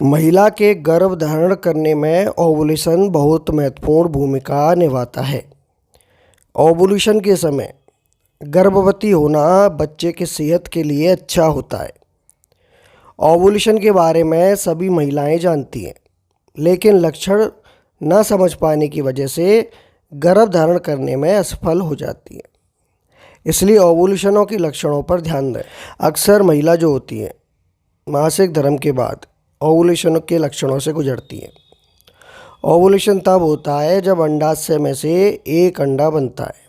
महिला के गर्भ धारण करने में ओवुलेशन बहुत महत्वपूर्ण भूमिका निभाता है। ओवुलेशन के समय गर्भवती होना बच्चे की सेहत के लिए अच्छा होता है। ओवुलेशन के बारे में सभी महिलाएं जानती हैं, लेकिन लक्षण न समझ पाने की वजह से गर्भ धारण करने में असफल हो जाती हैं। इसलिए ओवुलेशनों के लक्षणों पर ध्यान दें। अक्सर महिला जो होती है मासिक धर्म के बाद ओवुलेशन के लक्षणों से गुजरती है। ओवुलेशन तब होता है जब अंडाशय में से एक अंडा बनता है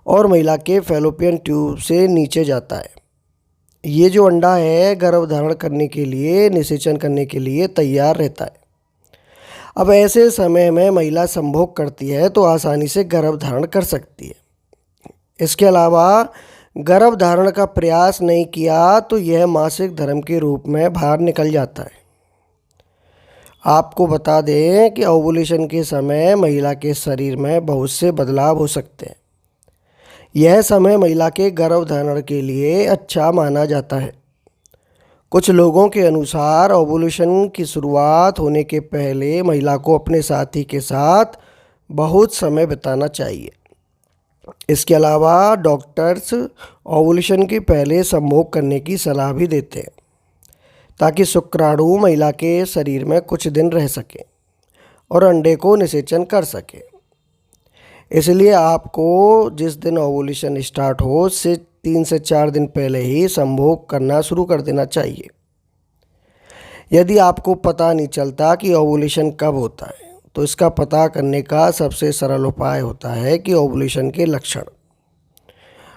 और महिला के फैलोपियन ट्यूब से नीचे जाता है। ये जो अंडा है गर्भ धारण करने के लिए, निषेचन करने के लिए तैयार रहता है। अब ऐसे समय में महिला संभोग करती है तो आसानी से गर्भ धारण कर सकती है। इसके अलावा गर्भ धारण का प्रयास नहीं किया तो यह मासिक धर्म के रूप में बाहर निकल जाता है। आपको बता दें कि ओवुलेशन के समय महिला के शरीर में बहुत से बदलाव हो सकते हैं। यह समय महिला के गर्भ धारण के लिए अच्छा माना जाता है। कुछ लोगों के अनुसार ओवुलेशन की शुरुआत होने के पहले महिला को अपने साथी के साथ बहुत समय बिताना चाहिए। इसके अलावा डॉक्टर्स ओवुलेशन के पहले संभोग करने की सलाह भी देते हैं ताकि शुक्राणु महिला के शरीर में कुछ दिन रह सके और अंडे को निषेचन कर सके। इसलिए आपको जिस दिन ओवुलेशन स्टार्ट हो उससे 3 से 4 दिन पहले ही संभोग करना शुरू कर देना चाहिए। यदि आपको पता नहीं चलता कि ओवुलेशन कब होता है तो इसका पता करने का सबसे सरल उपाय होता है कि ओवुलेशन के लक्षण।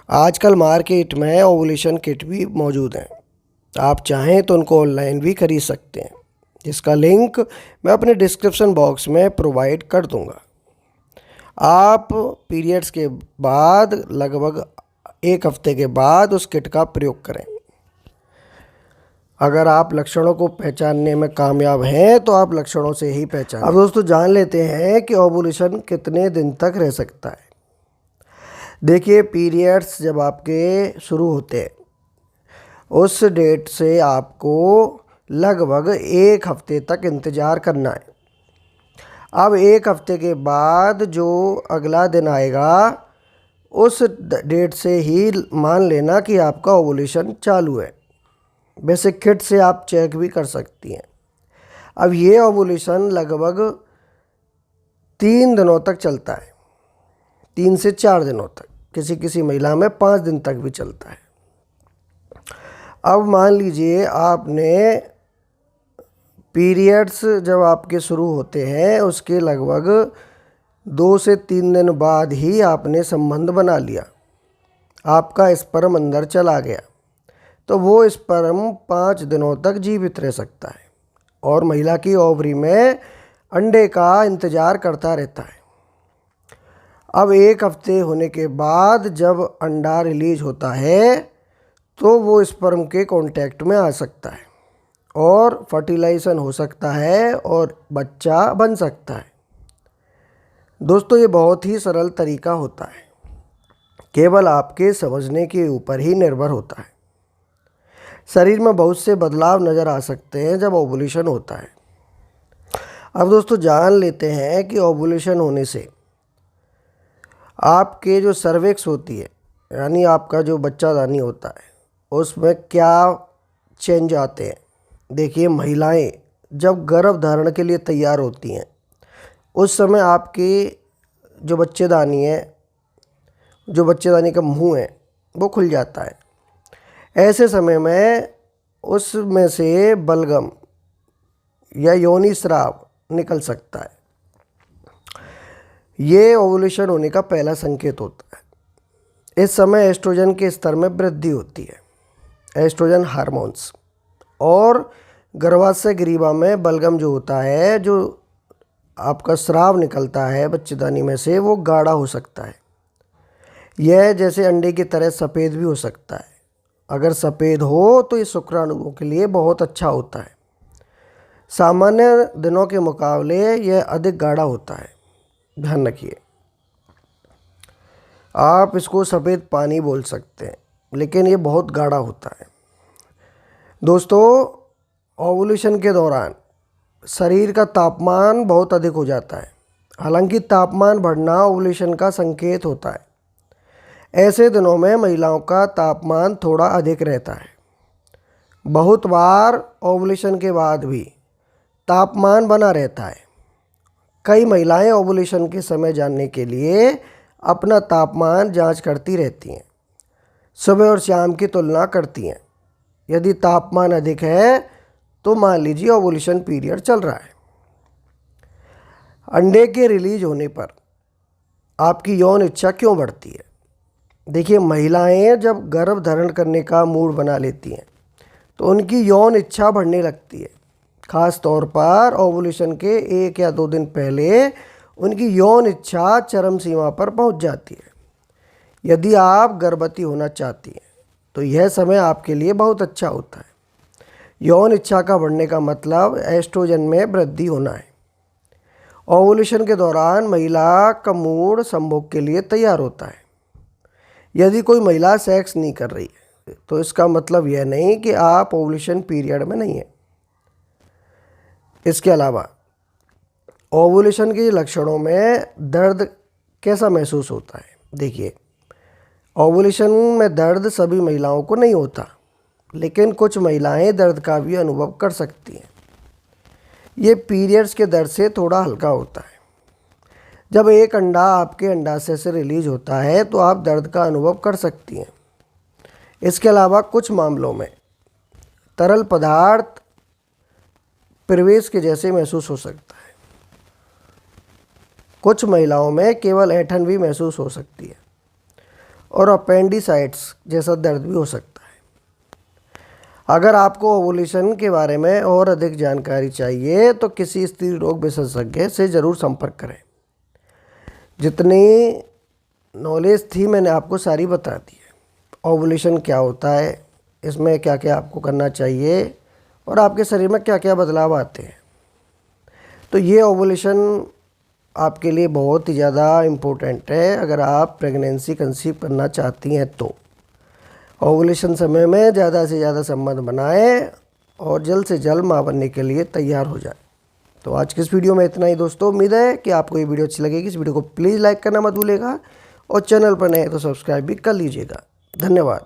आजकल मार्केट में ओवुलेशन किट भी मौजूद हैं। आप चाहें तो उनको ऑनलाइन भी खरीद सकते हैं, जिसका लिंक मैं अपने डिस्क्रिप्शन बॉक्स में प्रोवाइड कर दूंगा। आप पीरियड्स के बाद लगभग 1 हफ्ते के बाद उस किट का प्रयोग करें। अगर आप लक्षणों को पहचानने में कामयाब हैं तो आप लक्षणों से ही पहचानें। अब दोस्तों जान लेते हैं कि ओवुलेशन कितने दिन तक रह सकता है। देखिए, पीरियड्स जब आपके शुरू होते हैं उस डेट से आपको लगभग 1 हफ्ते तक इंतज़ार करना है। अब 1 हफ्ते के बाद जो अगला दिन आएगा उस डेट से ही मान लेना कि आपका ओवुलेशन चालू है। वैसे किट से आप चेक भी कर सकती हैं। अब ये ओवुलेशन लगभग 3 दिनों तक चलता है, 3 से 4 दिनों तक, किसी किसी महिला में 5 दिन तक भी चलता है। अब मान लीजिए आपने पीरियड्स जब आपके शुरू होते हैं उसके लगभग 2 से 3 दिन बाद ही आपने संबंध बना लिया, आपका स्पर्म अंदर चला गया, तो वो स्पर्म 5 दिनों तक जीवित रह सकता है और महिला की ओवरी में अंडे का इंतज़ार करता रहता है। अब 1 हफ्ते होने के बाद जब अंडा रिलीज होता है तो वो स्पर्म के कांटेक्ट में आ सकता है और फर्टिलाइजेशन हो सकता है और बच्चा बन सकता है। दोस्तों, ये बहुत ही सरल तरीका होता है, केवल आपके समझने के ऊपर ही निर्भर होता है। शरीर में बहुत से बदलाव नज़र आ सकते हैं जब ओवुलेशन होता है। अब दोस्तों जान लेते हैं कि ओवुलेशन होने से आपके जो सर्विक्स होती है, यानी आपका जो बच्चादानी होता है, उसमें क्या चेंज आते हैं। देखिए, महिलाएं जब गर्भ धारण के लिए तैयार होती हैं उस समय आपकी जो बच्चेदानी है, जो बच्चेदानी का मुंह है वो खुल जाता है। ऐसे समय में उसमें से बलगम या योनि स्राव निकल सकता है। ये ओवुलेशन होने का पहला संकेत होता है। इस समय एस्ट्रोजन के स्तर में वृद्धि होती है, एस्ट्रोजन हार्मोन्स, और गर्भाशय ग्रीवा में बलगम जो होता है, जो आपका स्राव निकलता है बच्चेदानी में से, वो गाढ़ा हो सकता है। यह जैसे अंडे की तरह सफ़ेद भी हो सकता है। अगर सफ़ेद हो तो ये शुक्राणुओं के लिए बहुत अच्छा होता है। सामान्य दिनों के मुकाबले यह अधिक गाढ़ा होता है। ध्यान रखिए, आप इसको सफ़ेद पानी बोल सकते हैं, लेकिन ये बहुत गाढ़ा होता है। दोस्तों, ओवुलेशन के दौरान शरीर का तापमान बहुत अधिक हो जाता है। हालांकि तापमान बढ़ना ओवुलेशन का संकेत होता है। ऐसे दिनों में महिलाओं का तापमान थोड़ा अधिक रहता है। बहुत बार ओवुलेशन के बाद भी तापमान बना रहता है। कई महिलाएं ओवुलेशन के समय जानने के लिए अपना तापमान जांच करती रहती हैं। सुबह और शाम की तुलना करती हैं। यदि तापमान अधिक है तो मान लीजिए ओवुलेशन पीरियड चल रहा है। अंडे के रिलीज होने पर आपकी यौन इच्छा क्यों बढ़ती है? देखिए, महिलाएं जब गर्भ धारण करने का मूड बना लेती हैं तो उनकी यौन इच्छा बढ़ने लगती है। ख़ास तौर पर ओवुलेशन के 1 या 2 दिन पहले उनकी यौन इच्छा चरम सीमा पर पहुंच जाती है। यदि आप गर्भवती होना चाहती हैं तो यह समय आपके लिए बहुत अच्छा होता है। यौन इच्छा का बढ़ने का मतलब एस्ट्रोजन में वृद्धि होना है। ओवुलेशन के दौरान महिला का मूड संभोग के लिए तैयार होता है। यदि कोई महिला सेक्स नहीं कर रही है तो इसका मतलब यह नहीं कि आप ओवुलेशन पीरियड में नहीं है। इसके अलावा ओवुलेशन के लक्षणों में दर्द कैसा महसूस होता है? देखिए, ओवुलेशन में दर्द सभी महिलाओं को नहीं होता, लेकिन कुछ महिलाएं दर्द का भी अनुभव कर सकती हैं। ये पीरियड्स के दर्द से थोड़ा हल्का होता है। जब एक अंडा आपके अंडाशय से रिलीज होता है तो आप दर्द का अनुभव कर सकती हैं। इसके अलावा कुछ मामलों में तरल पदार्थ प्रवेश के जैसे महसूस हो सकता है। कुछ महिलाओं में केवल ऐंठन भी महसूस हो सकती है और अपेंडिसाइटिस जैसा दर्द भी हो सकता है। अगर आपको ओवुलेशन के बारे में और अधिक जानकारी चाहिए तो किसी स्त्री रोग विशेषज्ञ से ज़रूर संपर्क करें। जितनी नॉलेज थी मैंने आपको सारी बता दी है। ओवुलेशन क्या होता है, इसमें क्या क्या आपको करना चाहिए और आपके शरीर में क्या क्या बदलाव आते हैं। तो ये ओवुलेशन आपके लिए बहुत ही ज़्यादा इम्पोर्टेंट है। अगर आप प्रेगनेंसी कंसीव करना चाहती हैं तो ओवुलेशन समय में ज़्यादा से ज़्यादा संबंध बनाएं और जल्द से जल्द माँ बनने के लिए तैयार हो जाए। तो आज की इस वीडियो में इतना ही दोस्तों। उम्मीद है कि आपको ये वीडियो अच्छी लगेगी। इस वीडियो को प्लीज़ लाइक करना मत भूलिएगा और चैनल पर नए हैं तो सब्सक्राइब भी कर लीजिएगा। धन्यवाद।